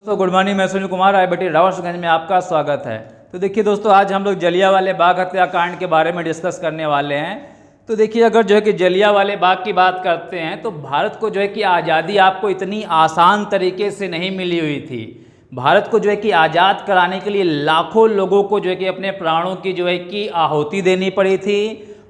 दोस्तों good morning, मैं Sunil Kumar IIT Rawatganj में आपका स्वागत है। तो देखिए दोस्तों, आज हम लोग जलियांवाले बाग हत्याकांड के बारे में डिस्कस करने वाले हैं। तो देखिए, अगर जो है कि जलियांवाले बाग की बात करते हैं तो भारत को जो है कि आज़ादी आपको इतनी आसान तरीके से नहीं मिली हुई थी। भारत को जो है कि आज़ाद कराने के लिए लाखों लोगों को जो है कि अपने प्राणों की जो है कि आहुति देनी पड़ी थी।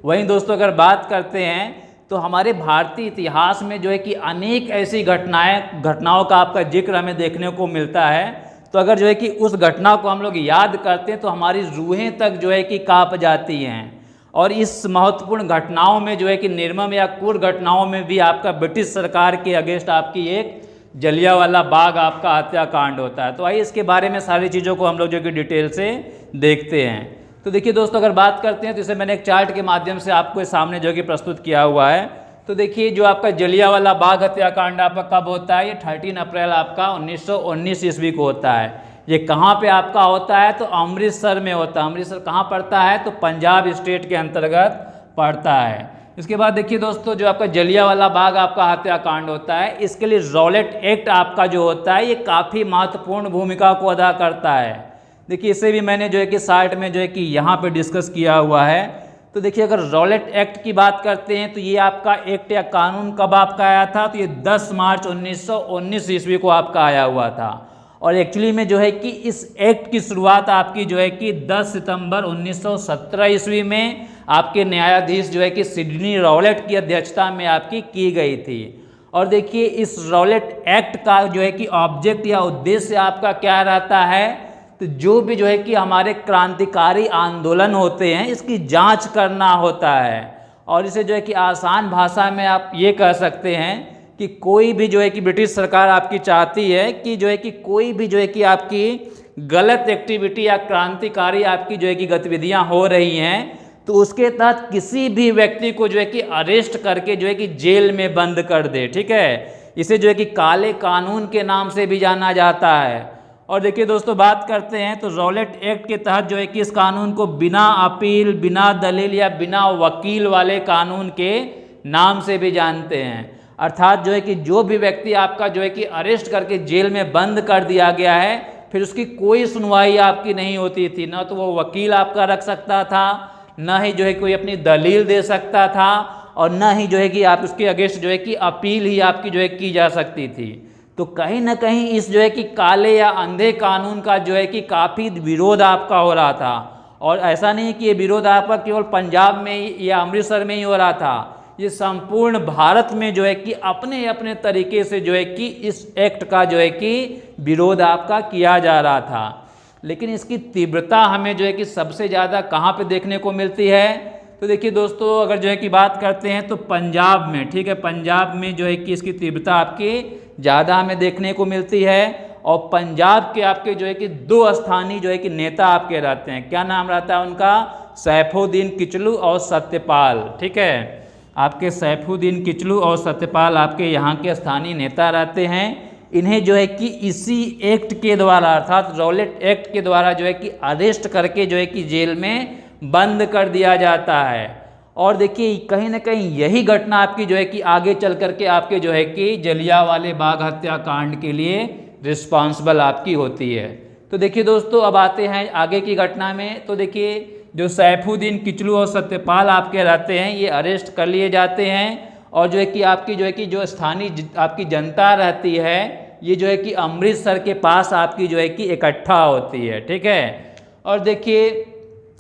वहीं दोस्तों, अगर बात करते हैं तो हमारे भारतीय इतिहास में जो है कि अनेक ऐसी घटनाओं का आपका जिक्र हमें देखने को मिलता है। तो अगर जो है कि उस घटना को हम लोग याद करते हैं तो हमारी रूहें तक जो है कि कांप जाती हैं। और इस महत्वपूर्ण घटनाओं में जो है कि निर्मम या क्रूर घटनाओं में भी आपका ब्रिटिश सरकार के अगेंस्ट आपकी एक जलियांवाला बाग आपका हत्याकांड होता है। तो आइए इसके बारे में सारी चीज़ों को हम लोग जो कि डिटेल से देखते हैं। तो देखिए दोस्तों, अगर बात करते हैं तो इसे मैंने एक चार्ट के माध्यम से आपको सामने जो कि प्रस्तुत किया हुआ है। तो देखिए, जो आपका जलियांवाला बाग हत्याकांड आपका कब होता है, ये 13 अप्रैल आपका 1919 ईस्वी को होता है। ये कहाँ पे आपका होता है, तो अमृतसर में होता है। अमृतसर कहाँ पड़ता है, तो पंजाब स्टेट के अंतर्गत पड़ता है। इसके बाद देखिए दोस्तों, जो आपका जलियांवाला बाग आपका हत्याकांड होता है, इसके लिए रॉलेट एक्ट आपका जो होता है, ये काफ़ी महत्वपूर्ण भूमिका को अदा करता है। देखिए, इसे भी मैंने जो है कि साइट में जो है कि यहाँ पे डिस्कस किया हुआ है। तो देखिए, अगर रॉलेट एक्ट की बात करते हैं तो ये आपका एक्ट या कानून कब आपका आया था, तो ये 10 मार्च 1919 ईस्वी को आपका आया हुआ था। और एक्चुअली में जो है कि इस एक्ट की शुरुआत आपकी जो है कि 10 सितंबर 1917 ईस्वी में आपके न्यायाधीश जो है कि सिडनी रॉलेट की अध्यक्षता में आपकी की गई थी। और देखिए, इस रॉलेट एक्ट का जो है कि ऑब्जेक्ट या उद्देश्य आपका क्या रहता है, तो जो भी जो है कि हमारे क्रांतिकारी आंदोलन होते हैं, इसकी जांच करना होता है। और इसे जो है कि आसान भाषा में आप ये कह सकते हैं कि कोई भी जो है कि ब्रिटिश सरकार आपकी चाहती है कि जो है कि कोई भी जो है कि आपकी गलत एक्टिविटी या क्रांतिकारी आपकी जो है कि गतिविधियां हो रही हैं, तो उसके तहत किसी भी व्यक्ति को जो है कि अरेस्ट करके जो है कि जेल में बंद कर दे। ठीक है, इसे जो है कि काले कानून के नाम से भी जाना जाता है। और देखिए दोस्तों, बात करते हैं तो रॉलेट एक्ट के तहत जो है कि इस कानून को बिना अपील, बिना दलील या बिना वकील वाले कानून के नाम से भी जानते हैं। अर्थात जो है कि जो भी व्यक्ति आपका जो है कि अरेस्ट करके जेल में बंद कर दिया गया है, फिर उसकी कोई सुनवाई आपकी नहीं होती थी। ना तो वो वकील आपका रख सकता था, ना ही जो है कोई अपनी दलील दे सकता था, और ना ही जो है कि आप उसके अगेंस्ट जो है कि अपील ही आपकी जो है की जा सकती थी। तो कहीं ना कहीं इस जो है कि काले या अंधे कानून का जो है कि काफ़ी विरोध आपका हो रहा था। और ऐसा नहीं कि ये विरोध आपका केवल पंजाब में या अमृतसर में ही हो रहा था, ये संपूर्ण भारत में जो है कि अपने अपने तरीके से जो है कि इस एक्ट का जो है कि विरोध आपका किया जा रहा था। लेकिन इसकी तीव्रता हमें जो है कि सबसे ज़्यादा कहाँ पे देखने को मिलती है, तो देखिए दोस्तों, अगर जो है कि बात करते हैं तो पंजाब में। ठीक है, पंजाब में जो है कि इसकी तीव्रता आपकी ज़्यादा हमें देखने को मिलती है। और पंजाब के आपके जो है कि 2 स्थानीय जो है कि नेता आपके रहते हैं। क्या नाम रहता है उनका, सैफुद्दीन किचलू और सत्यपाल। ठीक है, आपके सैफुद्दीन किचलू और सत्यपाल आपके यहाँ के स्थानीय नेता रहते हैं। इन्हें जो है कि इसी एक्ट के द्वारा, अर्थात रॉलेट एक्ट के द्वारा जो है कि अरेस्ट करके जो है कि जेल में बंद कर दिया जाता है। और देखिए, कहीं ना कहीं यही घटना आपकी जो है कि आगे चल करके आपके जो है कि जलियांवाले बाग हत्याकांड के लिए रिस्पॉन्सिबल आपकी होती है। तो देखिए दोस्तों, अब आते हैं आगे की घटना में। तो देखिए, जो सैफुद्दीन किचलू और सत्यपाल आपके रहते हैं, ये अरेस्ट कर लिए जाते हैं। और जो है कि आपकी जो है कि जो स्थानीय आपकी जनता रहती है, ये जो है कि अमृतसर के पास आपकी जो है कि इकट्ठा होती है। ठीक है, और देखिए,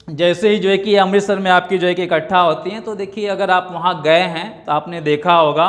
जैसे ही जो है कि अमृतसर में आपकी जो है कि इकट्ठा होती हैं, तो देखिए, अगर आप वहाँ गए हैं तो आपने देखा होगा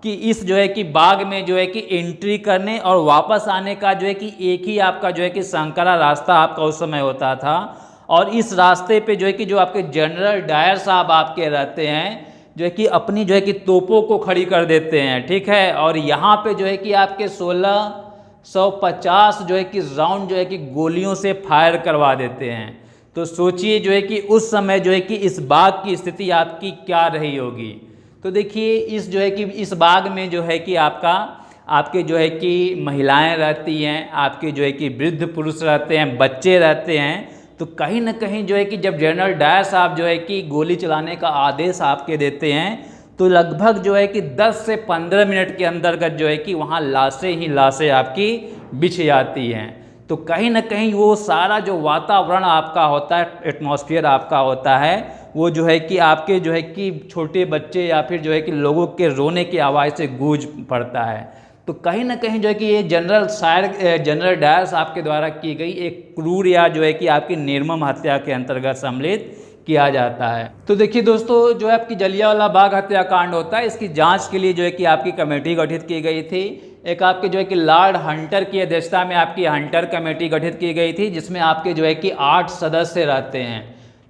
कि इस जो है कि बाग में जो है कि एंट्री करने और वापस आने का जो है कि एक ही आपका जो है कि संकरा रास्ता आपका उस समय होता था। और इस रास्ते पे जो है कि जो आपके जनरल डायर साहब आपके रहते हैं, जो है कि अपनी जो है कि तोपों को खड़ी कर देते हैं। ठीक है, और यहाँ पे जो है कि आपके 1650 जो है कि राउंड जो है कि गोलियों से फायर करवा देते हैं। तो सोचिए जो है कि उस समय जो है कि इस बाग की स्थिति आपकी क्या रही होगी। तो देखिए, इस जो है कि इस बाग में जो है कि आपके जो है कि महिलाएं रहती हैं, आपके जो है कि वृद्ध पुरुष रहते हैं, बच्चे रहते हैं। तो कहीं ना कहीं जो है कि जब जनरल डायर साहब जो है कि गोली चलाने का आदेश आपके देते हैं, तो तो लगभग जो है कि 10 से 15 मिनट के अंतर्गत जो है कि वहाँ लाशें ही लाशें आपकी बिछ जाती हैं। तो कहीं ना कहीं वो सारा जो वातावरण आपका होता है, एटमॉस्फेयर आपका होता है, वो जो है कि आपके जो है कि छोटे बच्चे या फिर जो है कि लोगों के रोने की आवाज़ से गूंज पड़ता है। तो कहीं ना कहीं जो है कि ये जनरल डायर साहब के द्वारा की गई एक क्रूर या जो है कि आपकी निर्मम हत्या के अंतर्गत सम्मिलित किया जाता है। तो देखिए दोस्तों, जो है आपकी जलियांवाला बाग हत्याकांड होता है, इसकी जांच के लिए जो है कि आपकी कमेटी गठित की गई थी। एक आपके जो है कि लॉर्ड हंटर की अध्यक्षता में आपकी हंटर कमेटी गठित की गई थी, जिसमें आपके जो है कि 8 सदस्य रहते हैं।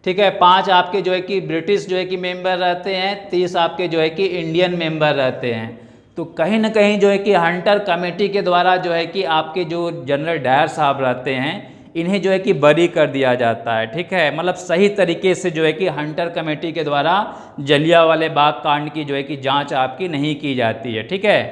ठीक है, 5 आपके जो है कि ब्रिटिश जो है कि मेंबर रहते हैं, 30 आपके जो है कि इंडियन मेंबर रहते हैं। तो कहीं ना कहीं जो है कि हंटर कमेटी के द्वारा जो है कि आपके जो जनरल डायर साहब रहते हैं, इन्हें जो है कि बरी कर दिया जाता है। ठीक है, मतलब सही तरीके से जो है कि हंटर कमेटी के द्वारा जलियांवाले बाग कांड की जो है कि जांच आपकी नहीं की जाती है। ठीक है,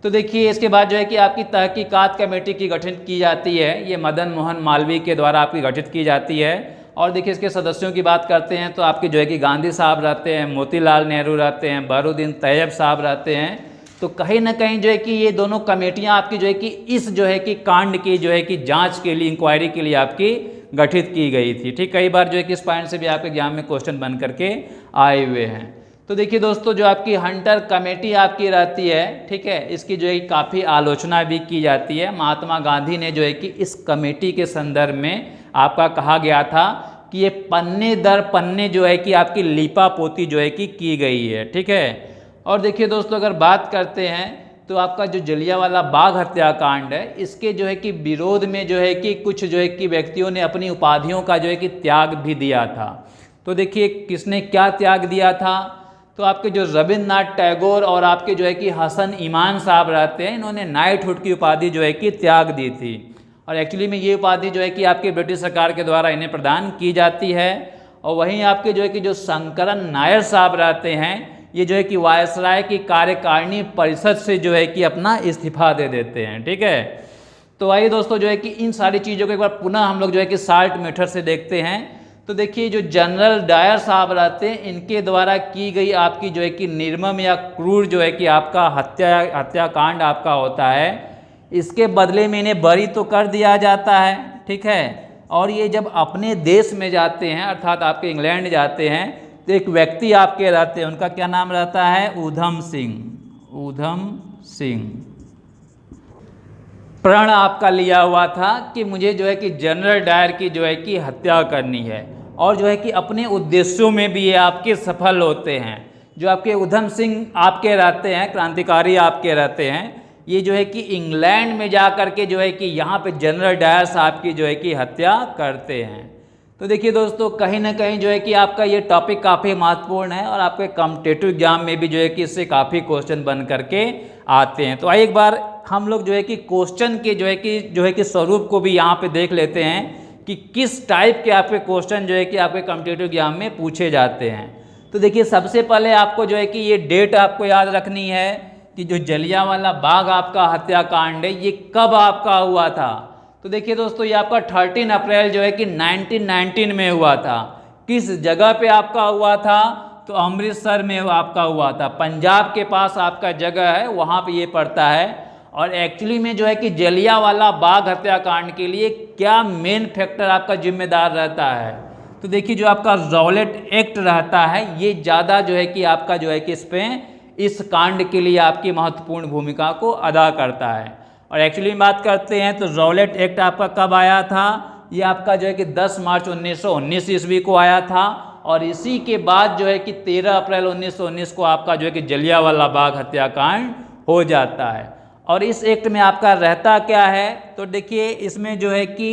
तो देखिए इसके बाद जो है कि आपकी तहकीकात कमेटी की गठन की जाती है। ये मदन मोहन मालवीय के द्वारा आपकी गठित की जाती है। और देखिए इसके सदस्यों की बात करते हैं तो आपके जो है कि गांधी साहब रहते हैं, मोतीलाल नेहरू रहते हैं, बहरुद्दीन तैयब साहब रहते हैं। तो कहीं ना कहीं जो है कि ये दोनों कमेटियां आपकी जो है कि इस जो है कि कांड की जो है कि जांच के लिए, इंक्वायरी के लिए आपकी गठित की गई थी। ठीक, कई बार जो है कि इस पॉइंट से भी आपके एग्जाम में क्वेश्चन बन करके आए हुए हैं। तो देखिए दोस्तों, जो आपकी हंटर कमेटी आपकी रहती है, ठीक है, इसकी जो है काफ़ी आलोचना भी की जाती है। महात्मा गांधी ने जो है कि इस कमेटी के संदर्भ में आपका कहा गया था कि ये पन्ने दर पन्ने जो है कि आपकी लीपा पोती जो है कि की गई है। ठीक है, और देखिए दोस्तों, अगर बात करते हैं तो आपका जो जलियांवाला बाग हत्याकांड है, इसके जो है कि विरोध में जो है कि कुछ जो है कि व्यक्तियों ने अपनी उपाधियों का जो है कि त्याग भी दिया था। तो देखिए किसने क्या त्याग दिया था, तो आपके जो रविंद्रनाथ टैगोर और आपके जो है कि हसन इमाम साहब रहते हैं, इन्होंने नाइटहुड की उपाधि जो है कि त्याग दी थी। और एक्चुअली में ये उपाधि जो है कि आपकी ब्रिटिश सरकार के द्वारा इन्हें प्रदान की जाती है। और वहीं आपके जो है कि जो शंकरन नायर साहब रहते हैं, ये जो है कि वायसराय की कार्यकारिणी परिषद से जो है कि अपना इस्तीफा दे देते हैं। ठीक है, तो आइए दोस्तों जो है कि इन सारी चीज़ों को एक बार पुनः हम लोग जो है कि शार्ट मेथड से देखते हैं। तो देखिए जो जनरल डायर साहब रहते हैं, इनके द्वारा की गई आपकी जो है कि निर्मम या क्रूर जो है कि आपका हत्याकांड आपका होता है, इसके बदले में इन्हें बरी तो कर दिया जाता है। ठीक है, और ये जब अपने देश में जाते हैं, अर्थात आपके इंग्लैंड जाते हैं, तो एक व्यक्ति आपके रहते हैं, उनका क्या नाम रहता है, ऊधम सिंह प्रण आपका लिया हुआ था कि मुझे जो है कि जनरल डायर की जो है कि हत्या करनी है। और जो है कि अपने उद्देश्यों में भी ये आपके सफल होते हैं। जो आपके ऊधम सिंह आपके रहते हैं, क्रांतिकारी आपके रहते हैं, ये जो है कि इंग्लैंड में जा कर के जो है कि यहाँ पे जनरल डायर साहब की जो है कि हत्या करते हैं। तो देखिए दोस्तों, कहीं ना कहीं जो है कि आपका ये टॉपिक काफ़ी महत्वपूर्ण है और आपके कॉम्पिटिटिव एग्जाम में भी जो है कि इससे काफ़ी क्वेश्चन बन करके आते हैं। तो आइए एक बार हम लोग जो है कि क्वेश्चन के जो है कि स्वरूप को भी यहाँ पे देख लेते हैं कि किस टाइप के आपके क्वेश्चन जो है कि आपके कॉम्पिटिटिव एग्जाम में पूछे जाते हैं। तो देखिए सबसे पहले आपको जो है कि ये डेट आपको याद रखनी है कि जो जलियांवाला बाग आपका हत्याकांड है, ये कब आपका हुआ था। तो देखिए दोस्तों, ये आपका 13 अप्रैल जो है कि 1919 में हुआ था। किस जगह पे आपका हुआ था, तो अमृतसर में आपका हुआ था। पंजाब के पास आपका जगह है, वहाँ पे ये पड़ता है। और एक्चुअली में जो है कि जलियांवाला बाग हत्याकांड के लिए क्या मेन फैक्टर आपका जिम्मेदार रहता है, तो देखिए जो आपका रॉलेट एक्ट रहता है, ये ज़्यादा जो है कि आपका जो है कि इस कांड के लिए आपकी महत्वपूर्ण भूमिका को अदा करता है। और एक्चुअली बात करते हैं तो रॉलेट एक्ट आपका कब आया था, ये आपका जो है कि 10 मार्च 1919 ईस्वी को आया था। और इसी के बाद जो है कि 13 अप्रैल 1919 को आपका जो है कि जलियांवाला बाग हत्याकांड हो जाता है। और इस एक्ट में आपका रहता क्या है, तो देखिए इसमें जो है कि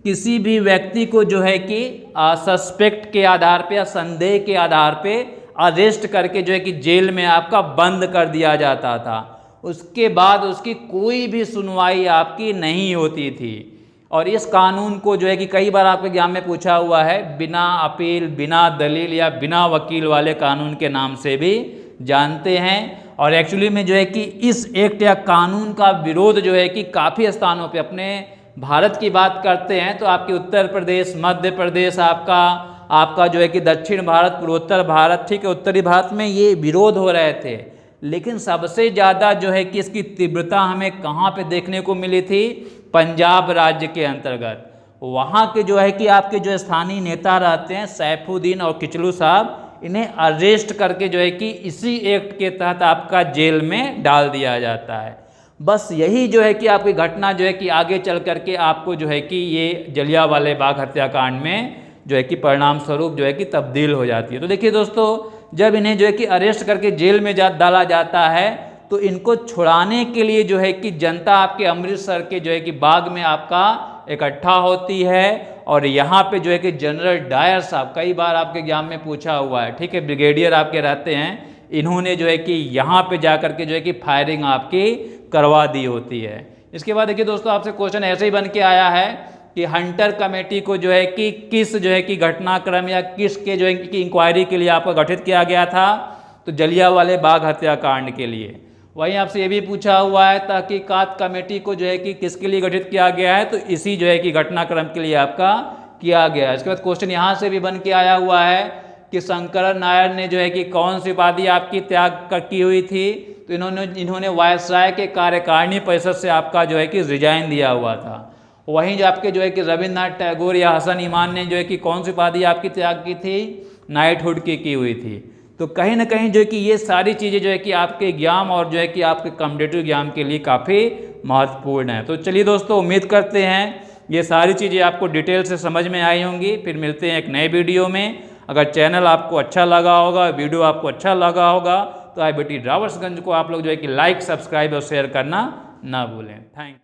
किसी भी व्यक्ति को जो है कि सस्पेक्ट के आधार पे या संदेह के आधार पे अरेस्ट करके जो है कि जेल में आपका बंद कर दिया जाता था। उसके बाद उसकी कोई भी सुनवाई आपकी नहीं होती थी। और इस कानून को जो है कि कई बार आपके एग्जाम में पूछा हुआ है, बिना अपील, बिना दलील या बिना वकील वाले कानून के नाम से भी जानते हैं। और एक्चुअली में जो है कि इस एक्ट या कानून का विरोध जो है कि काफ़ी स्थानों पे, अपने भारत की बात करते हैं तो आपके उत्तर प्रदेश, मध्य प्रदेश, आपका आपका जो है कि दक्षिण भारत, पूर्वोत्तर भारत, ठीक है, उत्तरी भारत में ये विरोध हो रहे थे। लेकिन सबसे ज़्यादा जो है कि इसकी तीव्रता हमें कहाँ पे देखने को मिली थी? पंजाब राज्य के अंतर्गत। वहाँ के जो है कि आपके जो स्थानीय नेता रहते हैं सैफुद्दीन और किचलू साहब, इन्हें अरेस्ट करके जो है कि इसी एक्ट के तहत आपका जेल में डाल दिया जाता है। बस यही जो है कि आपकी घटना जो है कि आगे चल करके आपको जो है कि ये जलियांवाला बाग हत्याकांड में जो है कि परिणाम स्वरूप जो है कि तब्दील हो जाती है। तो देखिए दोस्तों, जब इन्हें जो है कि अरेस्ट करके जेल में डाला जाता है तो इनको छुड़ाने के लिए जो है कि जनता आपके अमृतसर के जो है कि बाग में आपका इकट्ठा होती है। और यहाँ पे जो है कि जनरल डायर साहब, कई बार आपके एग्जाम में पूछा हुआ है, ठीक है, ब्रिगेडियर आपके रहते हैं, इन्होंने जो है कि यहाँ पे जा करके जो है कि फायरिंग आपकी करवा दी होती है। इसके बाद देखिए दोस्तों, आपसे क्वेश्चन ऐसे ही बन के आया है कि हंटर कमेटी को जो है कि किस जो है कि घटनाक्रम या किसके जो है कि इंक्वायरी के लिए आपको गठित किया गया था? तो जलियांवाला बाग हत्याकांड के लिए। वहीं आपसे ये भी पूछा हुआ है तहकीकात कमेटी को जो है कि किसके लिए गठित किया गया है? तो इसी जो है कि घटनाक्रम के लिए आपका किया गया है। इसके बाद क्वेश्चन यहाँ से भी बन के आया हुआ है कि शंकरन नायर ने जो है कि कौन सी उपाधि आपकी त्याग की हुई थी? तो इन्होंने वायसराय के कार्यकारिणी परिषद से आपका जो है कि रिजाइन दिया हुआ था। वहीं जो आपके जो है कि रविन्द्रनाथ टैगोर या हसन इमाम ने जो है कि कौन सी उपाधि आपकी त्याग की थी? नाइटहुड की हुई थी। तो कहीं ना कहीं जो है कि ये सारी चीज़ें जो है कि आपके एग्जाम और जो है कि आपके कॉम्पिटिटिव एग्जाम के लिए काफ़ी महत्वपूर्ण है। तो चलिए दोस्तों, उम्मीद करते हैं ये सारी चीज़ें आपको डिटेल से समझ में आई होंगी। फिर मिलते हैं एक नए वीडियो में। अगर चैनल आपको अच्छा लगा होगा, वीडियो आपको अच्छा लगा होगा, तो IIT रावर्सगंज को आप लोग जो है कि लाइक, सब्सक्राइब और शेयर करना ना भूलें। थैंक